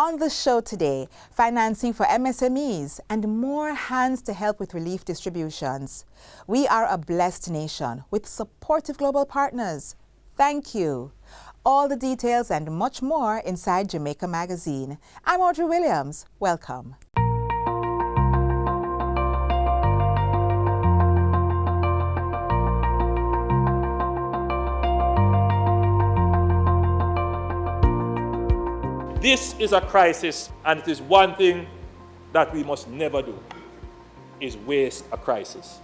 On the show today, financing for MSMEs and more hands to help with relief distributions. We are a blessed nation with supportive global partners. Thank you. All the details and much more inside Jamaica Magazine. I'm Audrey Williams. Welcome. This is a crisis, and it is one thing that we must never do, is waste a crisis.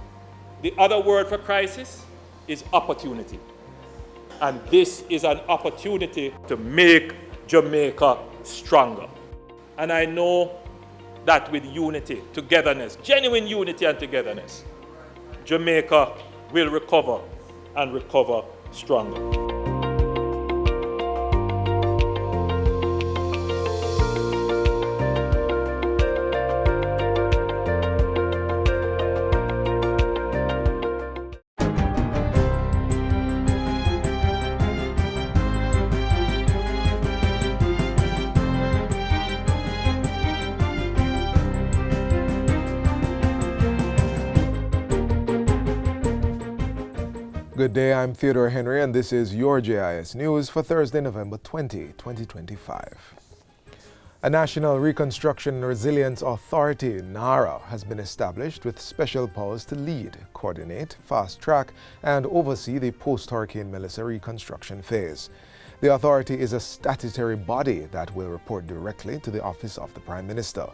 The other word for crisis is opportunity. And this is an opportunity to make Jamaica stronger. And I know that with unity, togetherness, genuine unity and togetherness, Jamaica will recover and recover stronger. Good day, I'm Theodore Henry, and this is your JIS News for Thursday, November 20, 2025. A National Reconstruction and Resilience Authority, NARA, has been established with special powers to lead, coordinate, fast-track, and oversee the post-Hurricane Melissa reconstruction phase. The authority is a statutory body that will report directly to the Office of the Prime Minister.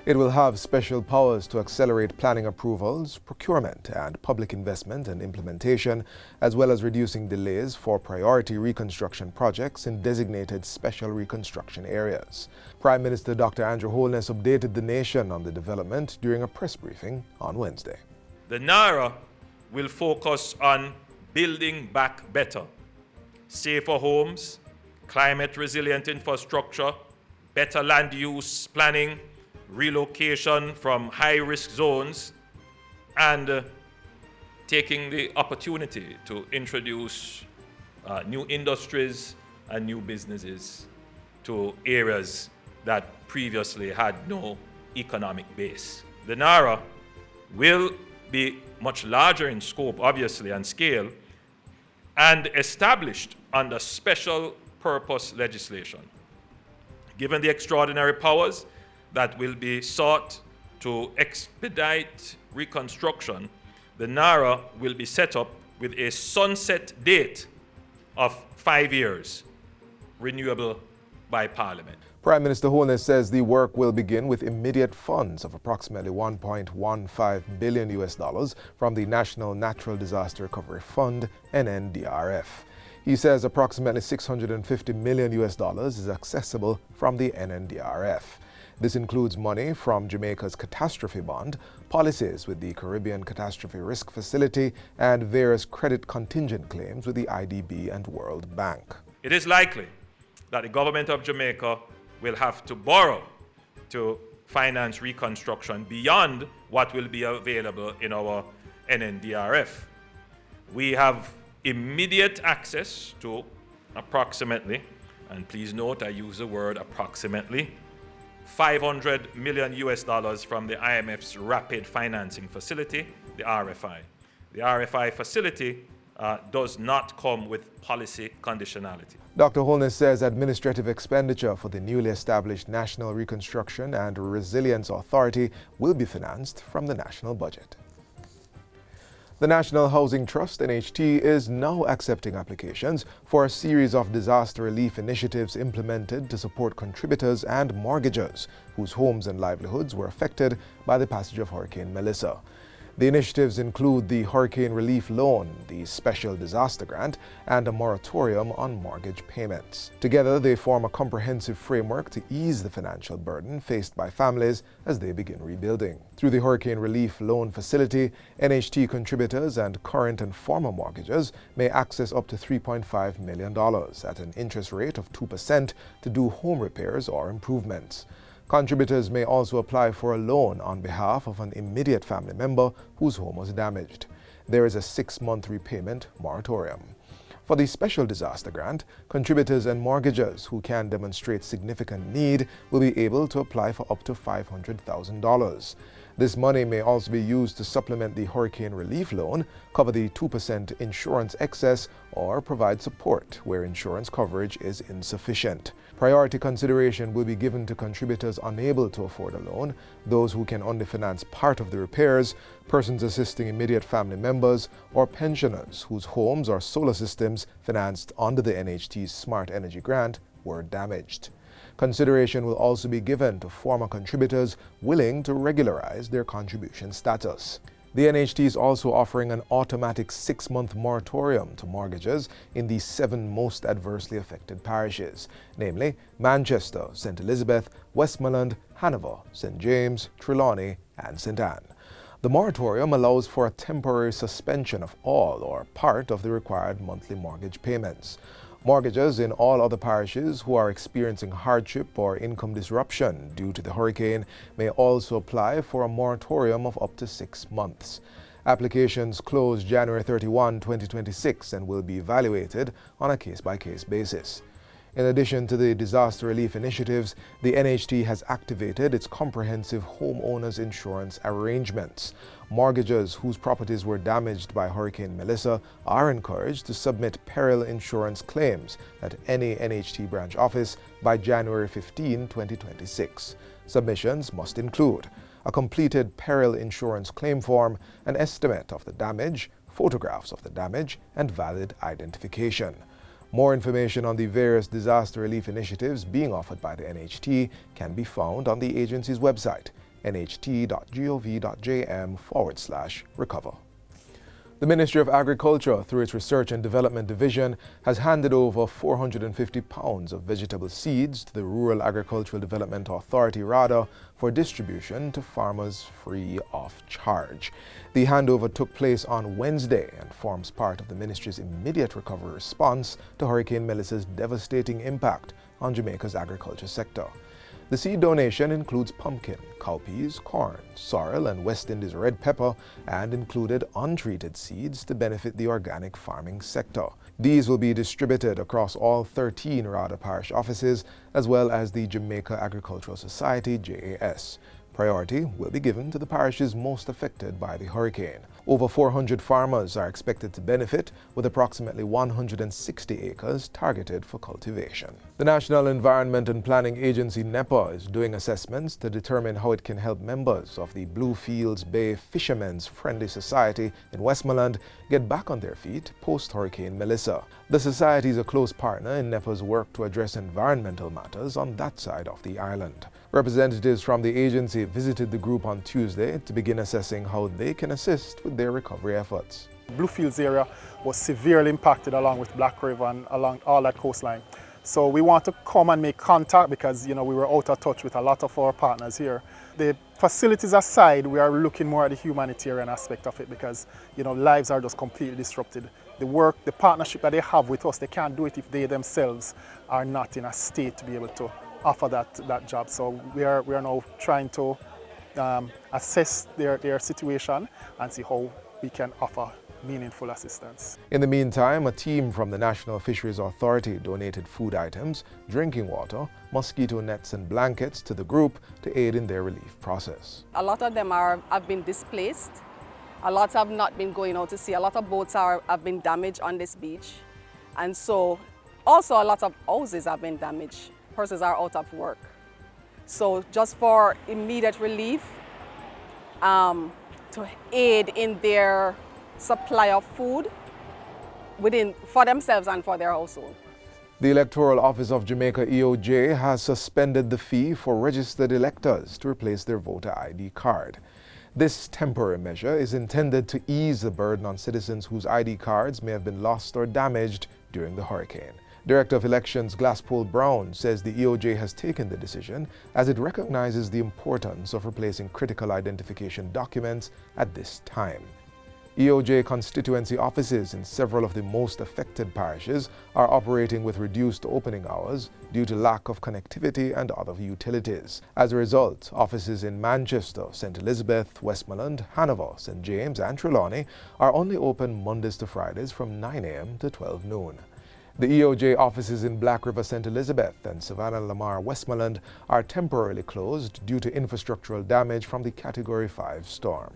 It will have special powers to accelerate planning approvals, procurement, and public investment and implementation, as well as reducing delays for priority reconstruction projects in designated special reconstruction areas. Prime Minister Dr. Andrew Holness updated the nation on the development during a press briefing on Wednesday. The NARA will focus on building back better, safer homes, climate-resilient infrastructure, better land use planning, relocation from high-risk zones, and taking the opportunity to introduce new industries and new businesses to areas that previously had no economic base. The NARA will be much larger in scope, obviously, and scale, and established under special purpose legislation. Given the extraordinary powers that will be sought to expedite reconstruction, the NARA will be set up with a sunset date of 5 years, renewable by Parliament. Prime Minister Holness says the work will begin with immediate funds of approximately $1.15 billion from the National Natural Disaster Recovery Fund, NNDRF. He says approximately $650 million is accessible from the NNDRF. This includes money from Jamaica's catastrophe bond, policies with the Caribbean Catastrophe Risk Facility, and various credit contingent claims with the IDB and World Bank. It is likely that the government of Jamaica will have to borrow to finance reconstruction beyond what will be available in our NNDRF. We have immediate access to approximately, and please note I use the word approximately, $500 million from the IMF's Rapid Financing Facility, the RFI. The RFI facility does not come with policy conditionality. Dr. Holness says administrative expenditure for the newly established National Reconstruction and Resilience Authority will be financed from the national budget. The National Housing Trust, NHT, is now accepting applications for a series of disaster relief initiatives implemented to support contributors and mortgagors whose homes and livelihoods were affected by the passage of Hurricane Melissa. The initiatives include the Hurricane Relief Loan, the Special Disaster Grant, and a moratorium on mortgage payments. Together, they form a comprehensive framework to ease the financial burden faced by families as they begin rebuilding. Through the Hurricane Relief Loan Facility, NHT contributors and current and former mortgagors may access up to $3.5 million at an interest rate of 2% to do home repairs or improvements. Contributors may also apply for a loan on behalf of an immediate family member whose home was damaged. There is a 6-month repayment moratorium. For the Special Disaster Grant, contributors and mortgagors who can demonstrate significant need will be able to apply for up to $500,000. This money may also be used to supplement the hurricane relief loan, cover the 2% insurance excess, or provide support where insurance coverage is insufficient. Priority consideration will be given to contributors unable to afford a loan, those who can only finance part of the repairs, persons assisting immediate family members, or pensioners whose homes or solar systems financed under the NHT's Smart Energy Grant were damaged. Consideration will also be given to former contributors willing to regularize their contribution status. The NHT is also offering an automatic 6-month moratorium to mortgages in the 7 most adversely affected parishes, namely Manchester, St. Elizabeth, Westmoreland, Hanover, St. James, Trelawney, and St. Anne. The moratorium allows for a temporary suspension of all or part of the required monthly mortgage payments. Mortgagors in all other parishes who are experiencing hardship or income disruption due to the hurricane may also apply for a moratorium of up to 6 months. Applications close January 31, 2026 and will be evaluated on a case-by-case basis. In addition to the disaster relief initiatives, the NHT has activated its comprehensive homeowners insurance arrangements. Mortgagors whose properties were damaged by Hurricane Melissa are encouraged to submit peril insurance claims at any NHT branch office by January 15, 2026. Submissions must include a completed peril insurance claim form, an estimate of the damage, photographs of the damage, and valid identification. More information on the various disaster relief initiatives being offered by the NHT can be found on the agency's website, nht.gov.jm/recover. The Ministry of Agriculture, through its Research and Development Division, has handed over 450 pounds of vegetable seeds to the Rural Agricultural Development Authority, RADA, for distribution to farmers free of charge. The handover took place on Wednesday and forms part of the Ministry's immediate recovery response to Hurricane Melissa's devastating impact on Jamaica's agriculture sector. The seed donation includes pumpkin, cowpeas, corn, sorrel, and West Indies red pepper, and included untreated seeds to benefit the organic farming sector. These will be distributed across all 13 RADA parish offices, as well as the Jamaica Agricultural Society, JAS. Priority will be given to the parishes most affected by the hurricane. Over 400 farmers are expected to benefit, with approximately 160 acres targeted for cultivation. The National Environment and Planning Agency, NEPA, is doing assessments to determine how it can help members of the Bluefields Bay Fishermen's Friendly Society in Westmoreland get back on their feet post-Hurricane Melissa. The society is a close partner in NEPA's work to address environmental matters on that side of the island. Representatives from the agency visited the group on Tuesday to begin assessing how they can assist with their recovery efforts. Bluefields area was severely impacted along with Black River and along all that coastline. So we want to come and make contact because we were out of touch with a lot of our partners here. The facilities aside, we are looking more at the humanitarian aspect of it because lives are just completely disrupted. The work, the partnership that they have with us, they can't do it if they themselves are not in a state to be able to offer that job. So we are now trying to assess their situation and see how we can offer meaningful assistance. In the meantime, a team from the National Fisheries Authority donated food items, drinking water, mosquito nets and blankets to the group to aid in their relief process. A lot of them have been displaced. A lot have not been going out to sea. A lot of boats have been damaged on this beach. And so also a lot of houses have been damaged. Persons are out of work. So just for immediate relief, to aid in their supply of food for themselves and for their household. The Electoral Office of Jamaica EOJ has suspended the fee for registered electors to replace their voter ID card. This temporary measure is intended to ease the burden on citizens whose ID cards may have been lost or damaged during the hurricane. Director of Elections Glasspool Brown says the EOJ has taken the decision as it recognizes the importance of replacing critical identification documents at this time. EOJ constituency offices in several of the most affected parishes are operating with reduced opening hours due to lack of connectivity and other utilities. As a result, offices in Manchester, St. Elizabeth, Westmoreland, Hanover, St. James and Trelawney are only open Mondays to Fridays from 9 a.m. to 12 noon. The EOJ offices in Black River, St. Elizabeth and Savannah Lamar, Westmoreland are temporarily closed due to infrastructural damage from the Category 5 storm.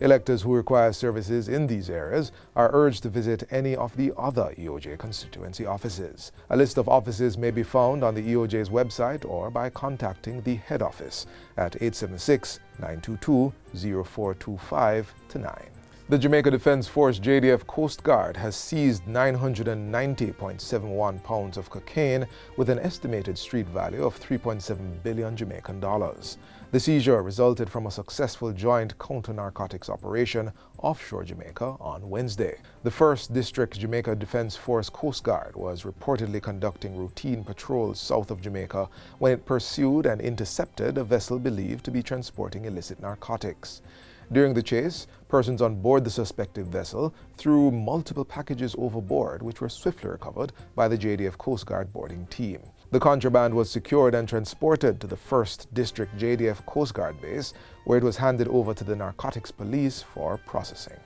Electors who require services in these areas are urged to visit any of the other EOJ constituency offices. A list of offices may be found on the EOJ's website or by contacting the head office at 876-922-0425-9. The Jamaica Defence Force JDF Coast Guard has seized 990.71 pounds of cocaine with an estimated street value of 3.7 billion Jamaican dollars. The seizure resulted from a successful joint counter-narcotics operation offshore Jamaica on Wednesday. The 1st District Jamaica Defence Force Coast Guard was reportedly conducting routine patrols south of Jamaica when it pursued and intercepted a vessel believed to be transporting illicit narcotics. During the chase, persons on board the suspected vessel threw multiple packages overboard, which were swiftly recovered by the JDF Coast Guard boarding team. The contraband was secured and transported to the 1st District JDF Coast Guard base, where it was handed over to the Narcotics Police for processing.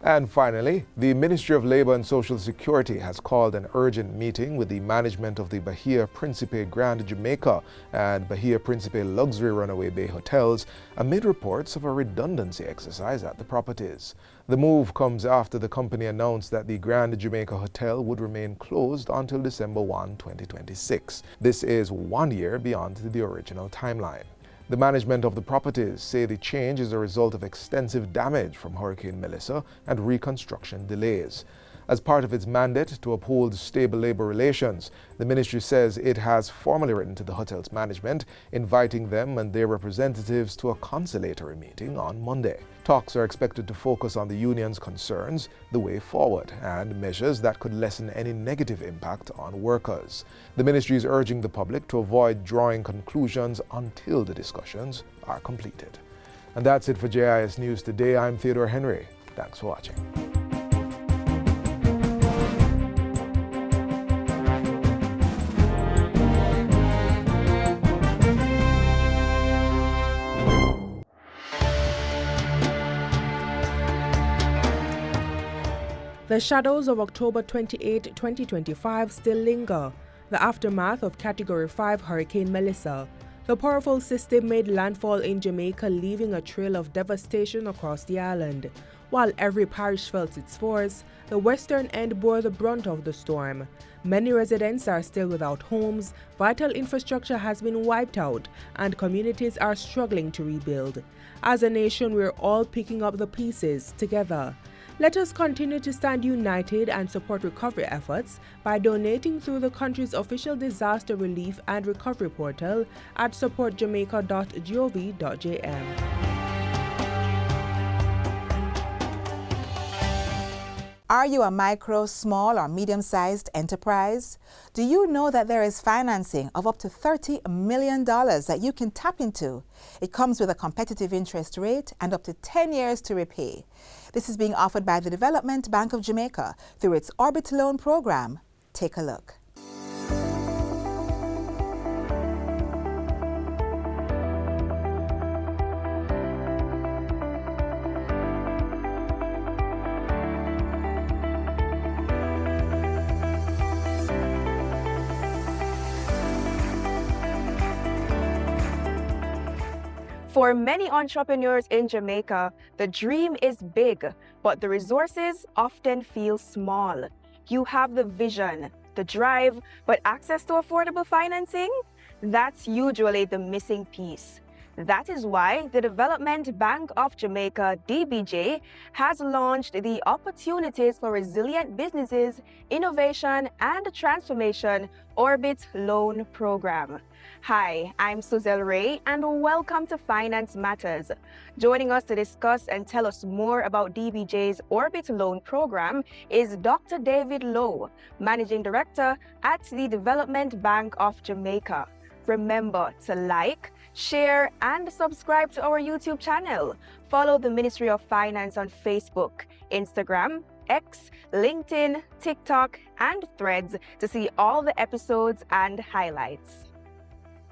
And finally, the Ministry of Labour and Social Security has called an urgent meeting with the management of the Bahia Principe Grand Jamaica and Bahia Principe Luxury Runaway Bay hotels amid reports of a redundancy exercise at the properties. The move comes after the company announced that the Grand Jamaica Hotel would remain closed until December 1, 2026. This is 1 year beyond the original timeline. The management of the properties say the change is a result of extensive damage from Hurricane Melissa and reconstruction delays. As part of its mandate to uphold stable labor relations, the ministry says it has formally written to the hotel's management, inviting them and their representatives to a conciliatory meeting on Monday. Talks are expected to focus on the union's concerns, the way forward, and measures that could lessen any negative impact on workers. The ministry is urging the public to avoid drawing conclusions until the discussions are completed. And that's it for JIS News Today. I'm Theodore Henry. Thanks for watching. The shadows of October 28, 2025 still linger, the aftermath of Category 5 Hurricane Melissa. The powerful system made landfall in Jamaica, leaving a trail of devastation across the island. While every parish felt its force, the western end bore the brunt of the storm. Many residents are still without homes, vital infrastructure has been wiped out, and communities are struggling to rebuild. As a nation, we're all picking up the pieces together. Let us continue to stand united and support recovery efforts by donating through the country's official disaster relief and recovery portal at supportjamaica.gov.jm. Are you a micro, small, or medium-sized enterprise? Do you know that there is financing of up to $30 million that you can tap into? It comes with a competitive interest rate and up to 10 years to repay. This is being offered by the Development Bank of Jamaica through its Orbit Loan program. Take a look. For many entrepreneurs in Jamaica, the dream is big, but the resources often feel small. You have the vision, the drive, but access to affordable financing? That's usually the missing piece. That is why the Development Bank of Jamaica, DBJ, has launched the Opportunities for Resilient Businesses, Innovation and Transformation Orbit Loan Program. Hi, I'm Suzelle Ray and welcome to Finance Matters. Joining us to discuss and tell us more about DBJ's Orbit Loan Program is Dr. David Lowe, Managing Director at the Development Bank of Jamaica. Remember to like, share, and subscribe to our YouTube channel. Follow the Ministry of Finance on Facebook, Instagram, X, LinkedIn, TikTok, and Threads to see all the episodes and highlights.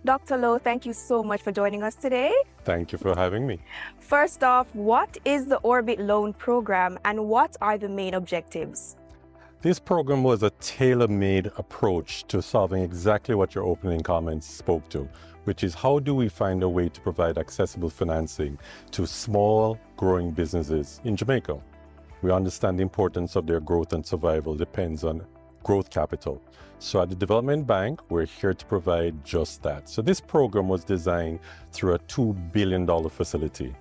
Dr. Lowe, thank you so much for joining us today. Thank you for having me. First off, what is the Orbit Loan Program and what are the main objectives? This program was a tailor-made approach to solving exactly what your opening comments spoke to, which is how do we find a way to provide accessible financing to small, growing businesses in Jamaica? We understand the importance of their growth and survival depends on growth capital. So at the Development Bank, we're here to provide just that. So this program was designed through a $2 billion facility,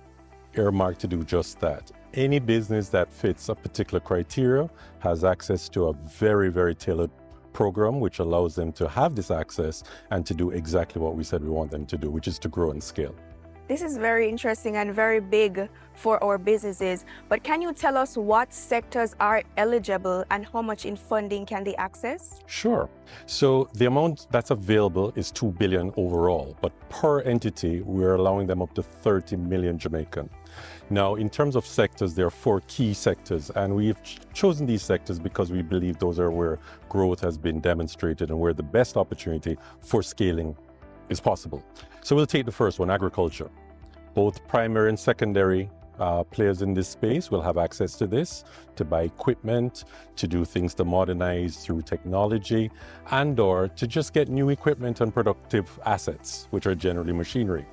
earmarked to do just that. Any business that fits a particular criteria has access to a very, very tailored program, which allows them to have this access and to do exactly what we said we want them to do, which is to grow and scale. This is very interesting and very big for our businesses, but can you tell us what sectors are eligible and how much in funding can they access? Sure. So the amount that's available is $2 billion overall, but per entity, we're allowing them up to 30 million Jamaican. Now, in terms of sectors, there are 4 key sectors, and we've chosen these sectors because we believe those are where growth has been demonstrated and where the best opportunity for scaling is possible. So we'll take the first one, agriculture. Both primary and secondary players in this space will have access to this, to buy equipment, to do things to modernize through technology, and or to just get new equipment and productive assets, which are generally machinery.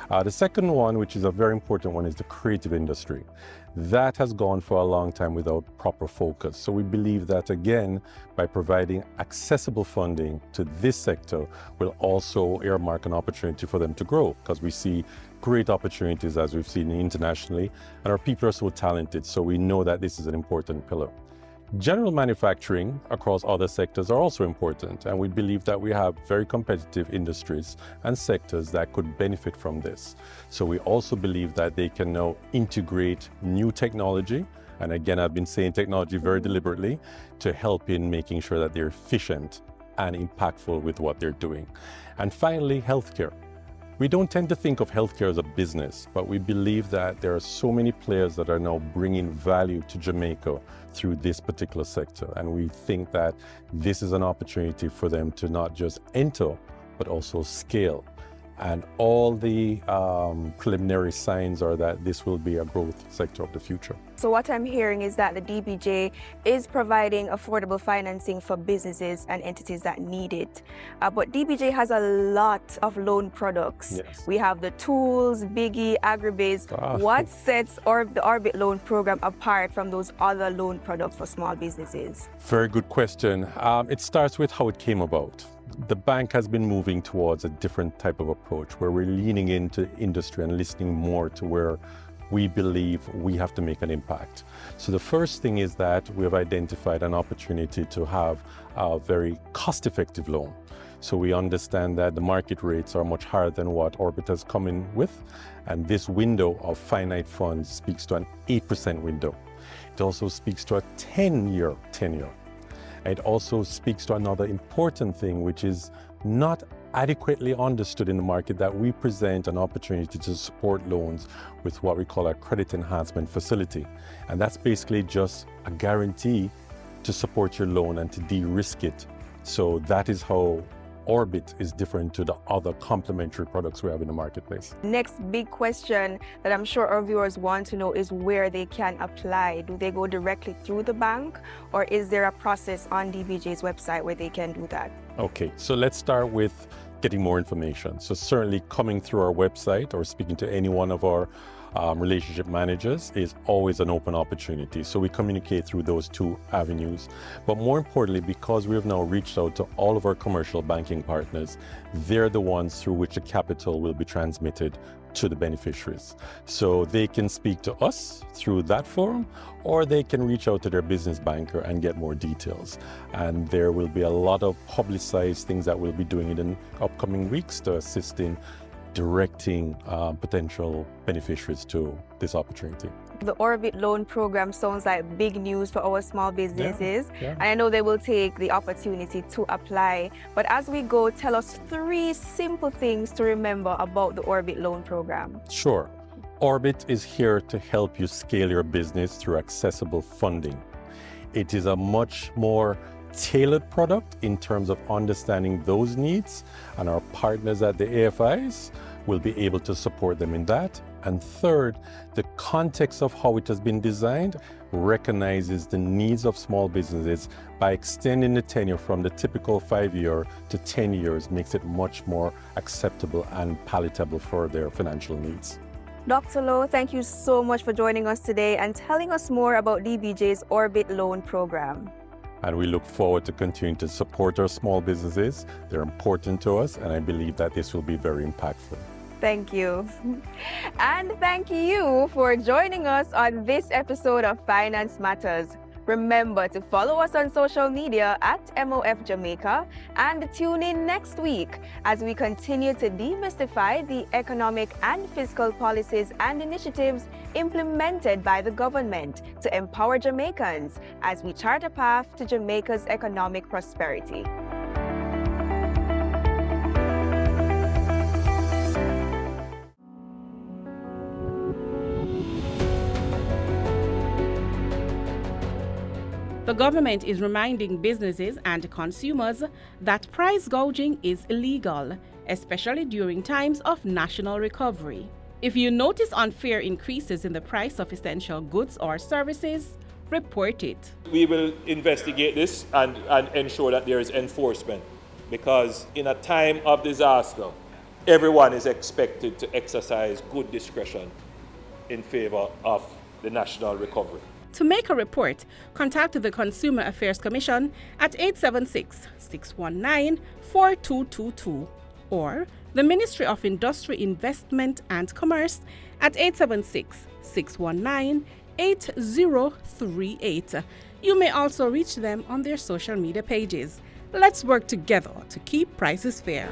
The second one, which is a very important one, is the creative industry. That has gone for a long time without proper focus. So we believe that, again, by providing accessible funding to this sector will also earmark an opportunity for them to grow, because we see great opportunities, as we've seen internationally, and our people are so talented, so we know that this is an important pillar. General manufacturing across other sectors are also important, and we believe that we have very competitive industries and sectors that could benefit from this. So we also believe that they can now integrate new technology, and again, I've been saying technology very deliberately, to help in making sure that they're efficient and impactful with what they're doing. And finally, healthcare. We don't tend to think of healthcare as a business, but we believe that there are so many players that are now bringing value to Jamaica through this particular sector. And we think that this is an opportunity for them to not just enter, but also scale. And all the preliminary signs are that this will be a growth sector of the future. So what I'm hearing is that the DBJ is providing affordable financing for businesses and entities that need it. But DBJ has a lot of loan products. Yes. We have the tools, Biggie, Agribiz. What sets the Orbit Loan Program apart from those other loan products for small businesses? Very good question. It starts with how it came about. The bank has been moving towards a different type of approach where we're leaning into industry and listening more to where we believe we have to make an impact. So the first thing is that we have identified an opportunity to have a very cost-effective loan. So we understand that the market rates are much higher than what Orbit has come in with, and this window of finite funds speaks to an 8% window. It also speaks to a 10-year tenure. It also speaks to another important thing, which is not adequately understood in the market, that we present an opportunity to support loans with what we call a credit enhancement facility. And that's basically just a guarantee to support your loan and to de-risk it. So that is how Orbit is different to the other complementary products we have in the marketplace. Next big question that I'm sure our viewers want to know is where they can apply. Do they go directly through the bank, or is there a process on DBJ's website where they can do that? Okay, so let's start with getting more information. So certainly coming through our website or speaking to any one of our relationship managers is always an open opportunity. So we communicate through those 2 avenues. But more importantly, because we have now reached out to all of our commercial banking partners, they're the ones through which the capital will be transmitted to the beneficiaries. So they can speak to us through that forum, or they can reach out to their business banker and get more details. And there will be a lot of publicized things that we'll be doing in the upcoming weeks to assist in directing potential beneficiaries to this opportunity. The Orbit Loan Program sounds like big news for our small businesses. And I know they will take the opportunity to apply. But as we go, tell us 3 simple things to remember about the Orbit Loan Program. Sure. Orbit is here to help you scale your business through accessible funding. It is a much more tailored product in terms of understanding those needs, and our partners at the AFIs will be able to support them in that. And third, the context of how it has been designed recognizes the needs of small businesses by extending the tenure from the typical 5-year to 10 years, makes it much more acceptable and palatable for their financial needs. Dr. Lowe, thank you so much for joining us today and telling us more about DBJ's Orbit Loan Program. And we look forward to continuing to support our small businesses. They're important to us, and I believe that this will be very impactful. Thank you. And thank you for joining us on this episode of Finance Matters. Remember to follow us on social media at MOF Jamaica and tune in next week as we continue to demystify the economic and fiscal policies and initiatives implemented by the government to empower Jamaicans as we chart a path to Jamaica's economic prosperity. The government is reminding businesses and consumers that price gouging is illegal, especially during times of national recovery. If you notice unfair increases in the price of essential goods or services, report it. We will investigate this and ensure that there is enforcement, because in a time of disaster, everyone is expected to exercise good discretion in favor of the national recovery. To make a report, contact the Consumer Affairs Commission at 876-619-4222 or the Ministry of Industry, Investment and Commerce at 876-619-8038. You may also reach them on their social media pages. Let's work together to keep prices fair.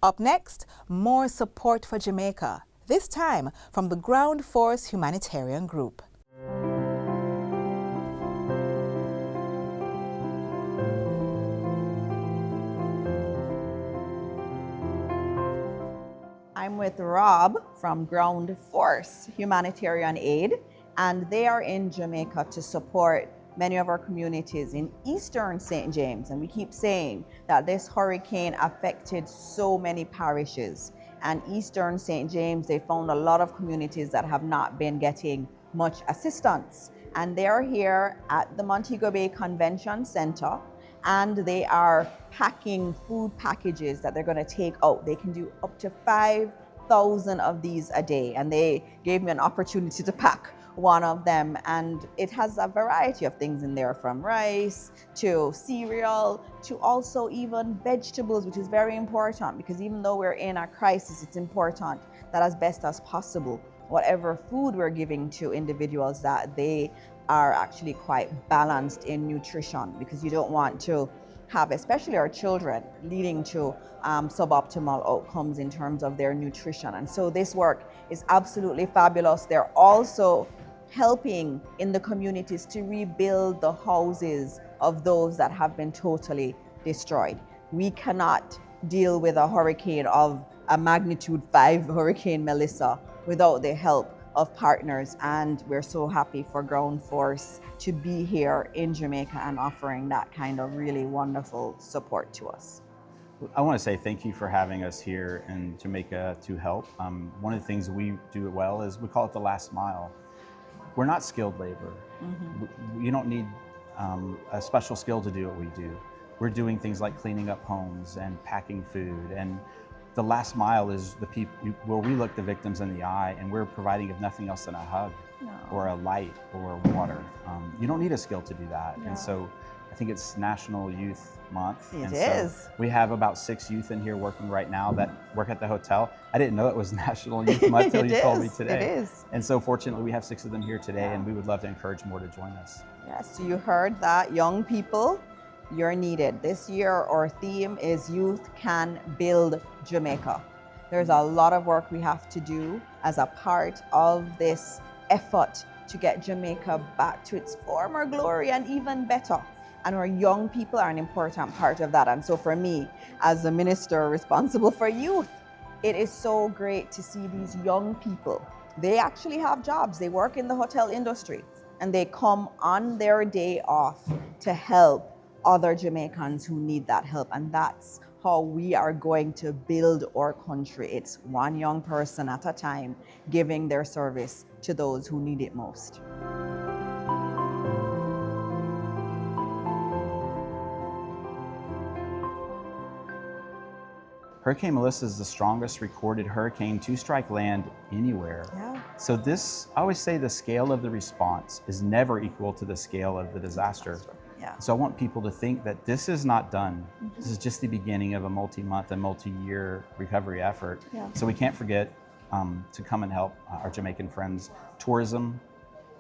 Up next, more support for Jamaica, this time from the Ground Force Humanitarian Group. I'm with Rob from Ground Force Humanitarian Aid, and they are in Jamaica to support many of our communities in Eastern St. James. And we keep saying that this hurricane affected so many parishes. And Eastern St. James, they found a lot of communities that have not been getting much assistance. And they are here at the Montego Bay Convention Center, and they are packing food packages that they're going to take out. They can do up to 5,000 of these a day. And they gave me an opportunity to pack one of them, and it has a variety of things in there, from rice to cereal to also even vegetables, which is very important, because even though we're in a crisis, it's important that as best as possible, whatever food we're giving to individuals, that they are actually quite balanced in nutrition, because you don't want to have, especially our children, leading to suboptimal outcomes in terms of their nutrition. And so this work is absolutely fabulous. They're also helping in the communities to rebuild the houses of those that have been totally destroyed. We cannot deal with a hurricane of a magnitude 5 Hurricane Melissa without the help of partners, and we're so happy for Ground Force to be here in Jamaica and offering that kind of really wonderful support to us. I want to say thank you for having us here in Jamaica to help. One of the things we do well is we call it the last mile. We're not skilled labor. Mm-hmm. You don't need a special skill to do what we do. We're doing things like cleaning up homes and packing food, and the last mile is the people where we look the victims in the eye, and we're providing, if nothing else, than a hug or a light or water. You don't need a skill to do that. And so I think it's National Youth Month. It is. So we have about 6 youth in here working right now that work at the hotel. I didn't know it was National Youth Month until you told me today. It is. And so fortunately we have 6 of them here today, and we would love to encourage more to join us. Yes, you heard that. Young people, you're needed. This year, our theme is Youth Can Build Jamaica. There's a lot of work we have to do as a part of this effort to get Jamaica back to its former glory and even better. And our young people are an important part of that. And so for me, as a minister responsible for youth, it is so great to see these young people. They actually have jobs. They work in the hotel industry and they come on their day off to help other Jamaicans who need that help. And that's how we are going to build our country. It's one young person at a time giving their service to those who need it most. Hurricane Melissa is the strongest recorded hurricane to strike land anywhere. Yeah. So this, I always say the scale of the response is never equal to the scale of the disaster. Yeah. So I want people to think that this is not done. This is just the beginning of a multi-month and multi-year recovery effort. Yeah. So we can't forget to come and help our Jamaican friends. Tourism,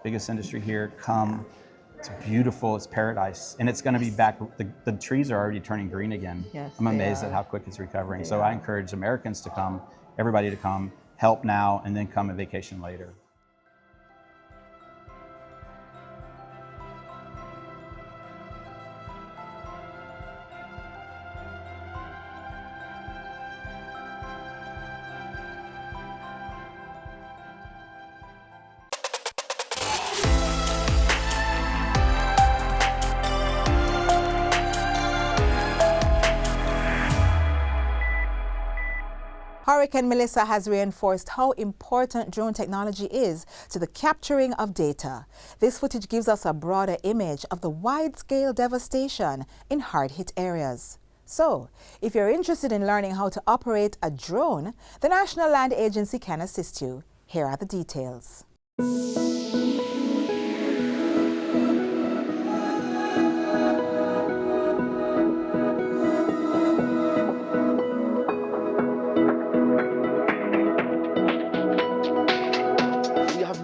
biggest industry here, come. Yeah. It's beautiful, it's paradise, and it's going to be back. The trees are already turning green again. Yes, I'm amazed at how quick it's recovering. So I encourage Americans to come, everybody to come, help now, and then come and vacation later. Hurricane Melissa has reinforced how important drone technology is to the capturing of data. This footage gives us a broader image of the wide-scale devastation in hard-hit areas. So, if you're interested in learning how to operate a drone, the National Land Agency can assist you. Here are the details.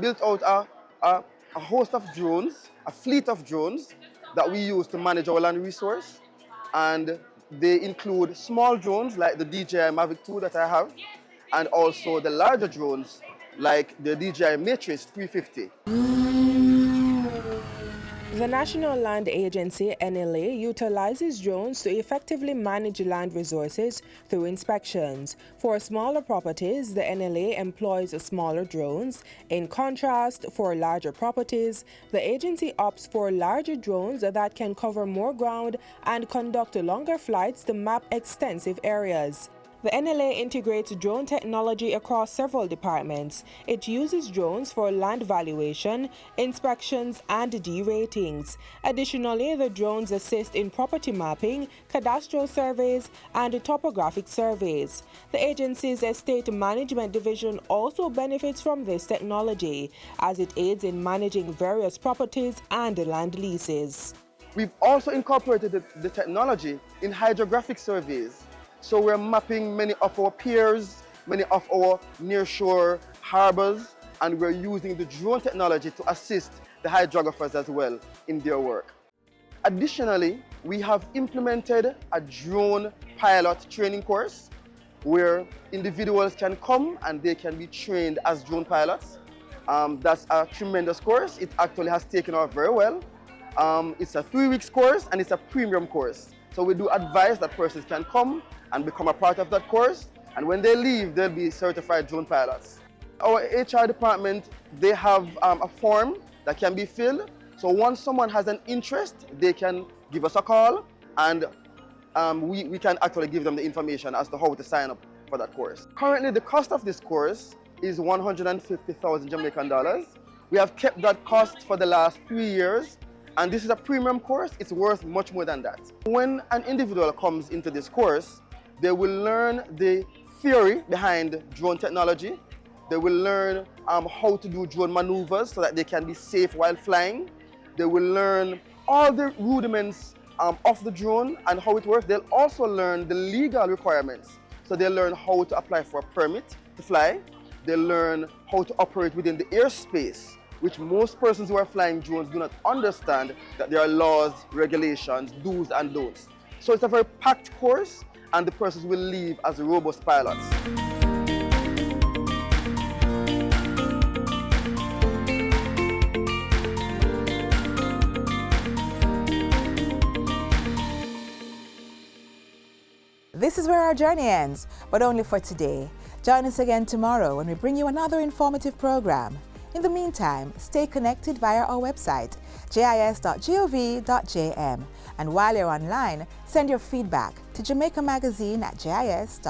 Built out a host of drones, a fleet of drones that we use to manage our land resource. And they include small drones like the DJI Mavic 2 that I have, and also the larger drones like the DJI Matrix 350. The National Land Agency, NLA, utilizes drones to effectively manage land resources through inspections. For smaller properties, the NLA employs smaller drones. In contrast, for larger properties, the agency opts for larger drones that can cover more ground and conduct longer flights to map extensive areas. The NLA integrates drone technology across several departments. It uses drones for land valuation, inspections, and deratings. Additionally, the drones assist in property mapping, cadastral surveys, and topographic surveys. The agency's estate management division also benefits from this technology, as it aids in managing various properties and land leases. We've also incorporated the technology in hydrographic surveys. So we're mapping many of our piers, many of our nearshore harbors, and we're using the drone technology to assist the hydrographers as well in their work. Additionally, we have implemented a drone pilot training course where individuals can come and they can be trained as drone pilots. That's a tremendous course. It actually has taken off very well. It's a 3-week course and it's a premium course. So we do advise that persons can come and become a part of that course, and when they leave, they'll be certified drone pilots. Our HR department, they have a form that can be filled. So once someone has an interest, they can give us a call, and we can actually give them the information as to how to sign up for that course. Currently, the cost of this course is 150,000 Jamaican dollars. We have kept that cost for the last 3 years, and this is a premium course. It's worth much more than that. When an individual comes into this course, they will learn the theory behind drone technology. They will learn how to do drone maneuvers so that they can be safe while flying. They will learn all the rudiments of the drone and how it works. They'll also learn the legal requirements. So they'll learn how to apply for a permit to fly. They'll learn how to operate within the airspace which most persons who are flying drones do not understand that there are laws, regulations, do's and don'ts. So it's a very packed course, and the persons will leave as robust pilots. This is where our journey ends, but only for today. Join us again tomorrow when we bring you another informative program. In the meantime, stay connected via our website, jis.gov.jm. And while you're online, send your feedback to Jamaica Magazine at jis.gov.jm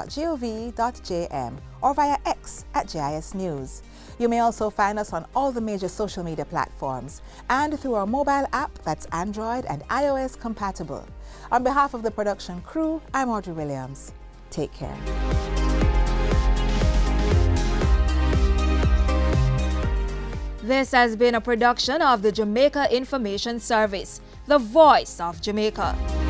or via X at JIS News. You may also find us on all the major social media platforms and through our mobile app that's Android and iOS compatible. On behalf of the production crew, I'm Audrey Williams. Take care. This has been a production of the Jamaica Information Service, the voice of Jamaica.